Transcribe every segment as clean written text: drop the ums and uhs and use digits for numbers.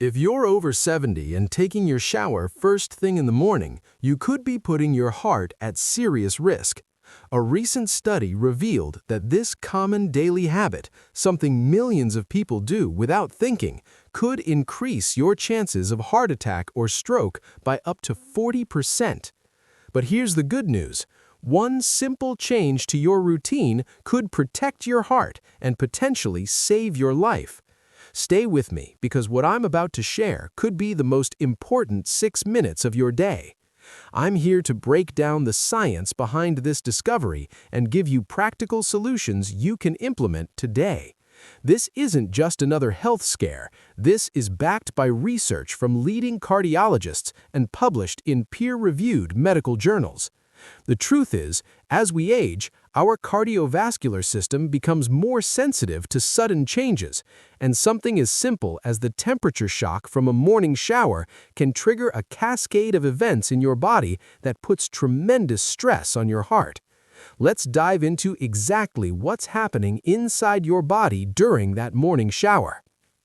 If you're over 70 and taking your shower first thing in the morning, you could be putting your heart at serious risk. A recent study revealed that this common daily habit, something millions of people do without thinking, could increase your chances of heart attack or stroke by up to 40%. But here's the good news. One simple change to your routine could protect your heart and potentially save your life. Stay with me because what I'm about to share could be the most important 6 minutes of your day. I'm here to break down the science behind this discovery and give you practical solutions you can implement today. This isn't just another health scare. This is backed by research from leading cardiologists and published in peer-reviewed medical journals. The truth is, as we age, our cardiovascular system becomes more sensitive to sudden changes, and something as simple as the temperature shock from a morning shower can trigger a cascade of events in your body that puts tremendous stress on your heart. Let's dive into exactly what's happening inside your body during that morning shower.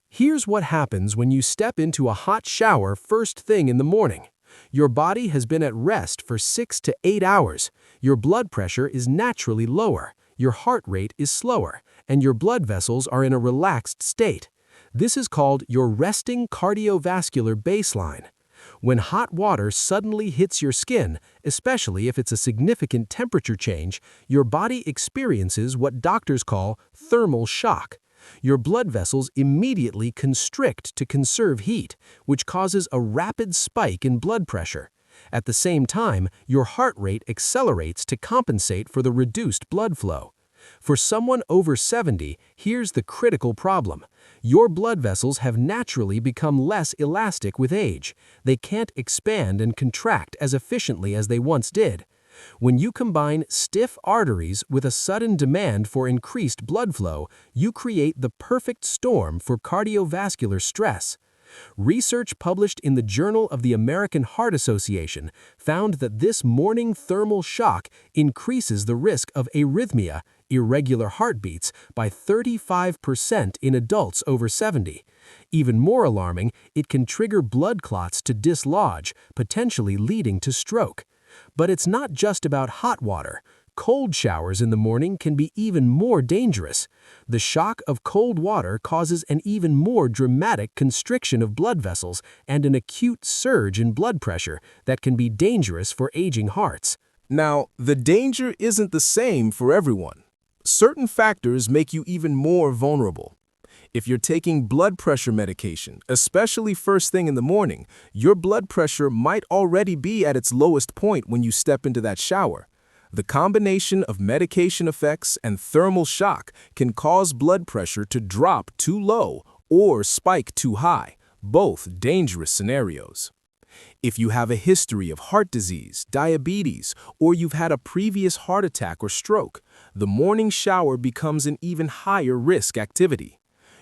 Here's what happens when you step into a hot shower first thing in the morning. Your body has been at rest for 6 to 8 hours. Your blood pressure is naturally lower, your heart rate is slower, and your blood vessels are in a relaxed state. This is called your resting cardiovascular baseline. When hot water suddenly hits your skin, especially if it's a significant temperature change, your body experiences what doctors call thermal shock. Your blood vessels immediately constrict to conserve heat, which causes a rapid spike in blood pressure. At the same time, your heart rate accelerates to compensate for the reduced blood flow. For someone over 70, here's the critical problem. Your blood vessels have naturally become less elastic with age. They can't expand and contract as efficiently as they once did. When you combine stiff arteries with a sudden demand for increased blood flow, you create the perfect storm for cardiovascular stress. Research published in the Journal of the American Heart Association found that this morning thermal shock increases the risk of arrhythmia, irregular heartbeats, by 35% in adults over 70. Even more alarming, it can trigger blood clots to dislodge, potentially leading to stroke. But it's not just about hot water. Cold showers in the morning can be even more dangerous. The shock of cold water causes an even more dramatic constriction of blood vessels and an acute surge in blood pressure that can be dangerous for aging hearts. Now, the danger isn't the same for everyone. Certain factors make you even more vulnerable. If you're taking blood pressure medication, especially first thing in the morning, your blood pressure might already be at its lowest point when you step into that shower. The combination of medication effects and thermal shock can cause blood pressure to drop too low or spike too high, both dangerous scenarios. If you have a history of heart disease, diabetes, or you've had a previous heart attack or stroke, the morning shower becomes an even higher risk activity.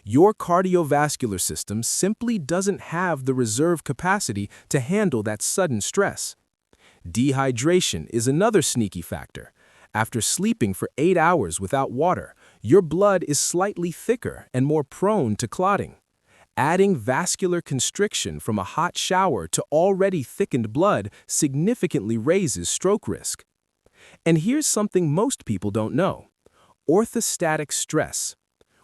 Your cardiovascular system simply doesn't have the reserve capacity to handle that sudden stress. Dehydration is another sneaky factor. After sleeping for 8 hours without water, your blood is slightly thicker and more prone to clotting. Adding vascular constriction from a hot shower to already thickened blood significantly raises stroke risk. And here's something most people don't know: orthostatic stress.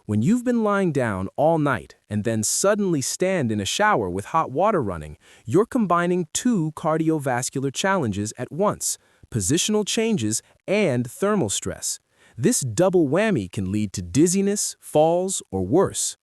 When you've been lying down all night and then suddenly stand in a shower with hot water running, you're combining two cardiovascular challenges at once: positional changes and thermal stress. This double whammy can lead to dizziness, falls, or worse.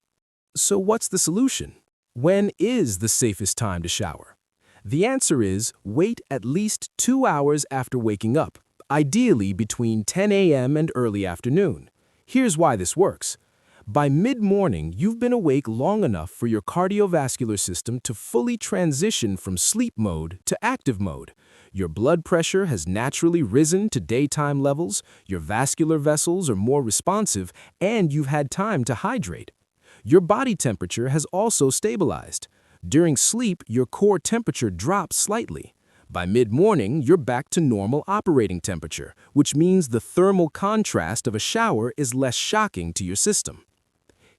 So what's the solution? When is the safest time to shower? The answer is wait at least 2 hours after waking up, ideally between 10 a.m. and early afternoon. Here's why this works. By mid-morning, you've been awake long enough for your cardiovascular system to fully transition from sleep mode to active mode. Your blood pressure has naturally risen to daytime levels, your vascular vessels are more responsive, and you've had time to hydrate. Your body temperature has also stabilized. During sleep, your core temperature drops slightly. By mid-morning, you're back to normal operating temperature, which means the thermal contrast of a shower is less shocking to your system.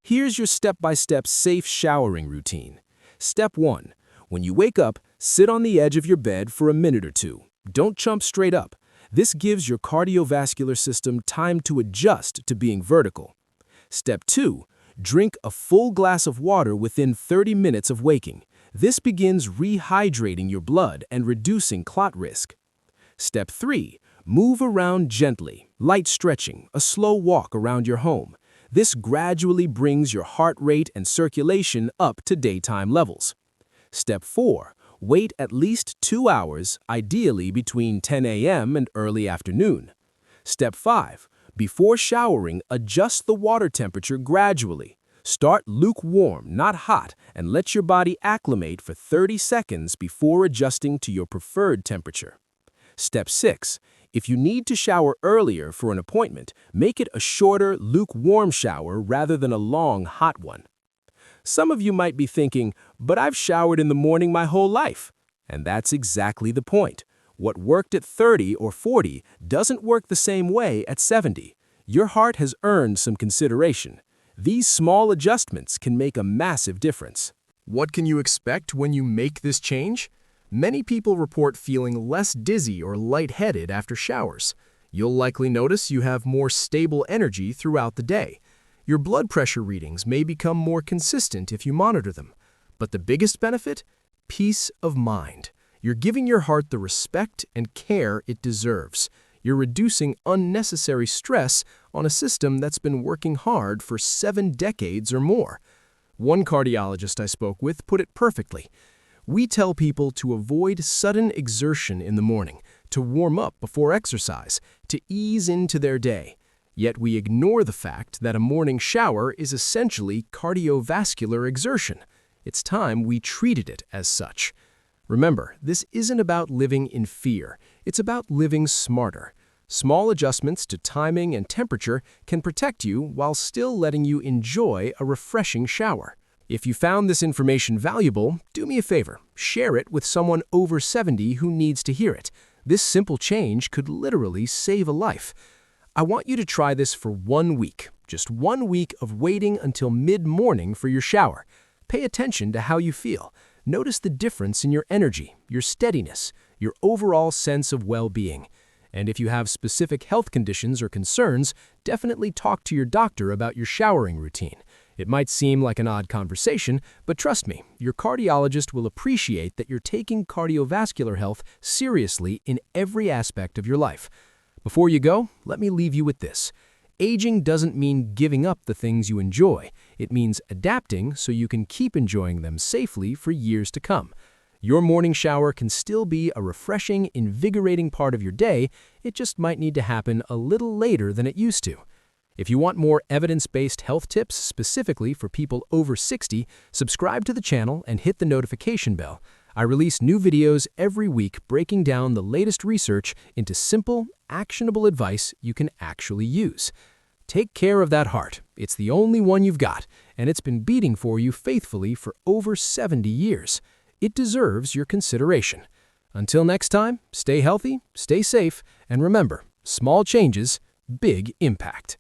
Here's your step-by-step safe showering routine. Step 1. When you wake up, sit on the edge of your bed for a minute or two. Don't jump straight up. This gives your cardiovascular system time to adjust to being vertical. Step 2. Drink a full glass of water within 30 minutes of waking. This begins rehydrating your blood and reducing clot risk. Step 3. Move around gently, light stretching, a slow walk around your home. This gradually brings your heart rate and circulation up to daytime levels. Step 4. Wait at least 2 hours, ideally between 10 a.m. and early afternoon. Step 5. Before showering, adjust the water temperature gradually. Start lukewarm, not hot, and let your body acclimate for 30 seconds before adjusting to your preferred temperature. Step 6. If you need to shower earlier for an appointment, make it a shorter, lukewarm shower rather than a long, hot one. Some of you might be thinking, but I've showered in the morning my whole life. And that's exactly the point. What worked at 30 or 40 doesn't work the same way at 70. Your heart has earned some consideration. These small adjustments can make a massive difference. What can you expect when you make this change? Many people report feeling less dizzy or lightheaded after showers. You'll likely notice you have more stable energy throughout the day. Your blood pressure readings may become more consistent if you monitor them. But the biggest benefit? Peace of mind. You're giving your heart the respect and care it deserves. You're reducing unnecessary stress on a system that's been working hard for 7 decades or more. One cardiologist I spoke with put it perfectly. We tell people to avoid sudden exertion in the morning, to warm up before exercise, to ease into their day. Yet we ignore the fact that a morning shower is essentially cardiovascular exertion. It's time we treated it as such. Remember, this isn't about living in fear. It's about living smarter. Small adjustments to timing and temperature can protect you while still letting you enjoy a refreshing shower. If you found this information valuable, do me a favor, share it with someone over 70 who needs to hear it. This simple change could literally save a life. I want you to try this for 1 week, just 1 week of waiting until mid-morning for your shower. Pay attention to how you feel. Notice the difference in your energy, your steadiness, your overall sense of well-being. And if you have specific health conditions or concerns, definitely talk to your doctor about your showering routine. It might seem like an odd conversation, but trust me, your cardiologist will appreciate that you're taking cardiovascular health seriously in every aspect of your life. Before you go, let me leave you with this. Aging doesn't mean giving up the things you enjoy. It means adapting so you can keep enjoying them safely for years to come. Your morning shower can still be a refreshing, invigorating part of your day. It just might need to happen a little later than it used to. If you want more evidence-based health tips specifically for people over 60, subscribe to the channel and hit the notification bell. I release new videos every week breaking down the latest research into simple, actionable advice you can actually use. Take care of that heart. It's the only one you've got, and it's been beating for you faithfully for over 70 years. It deserves your consideration. Until next time, stay healthy, stay safe, and remember, small changes, big impact.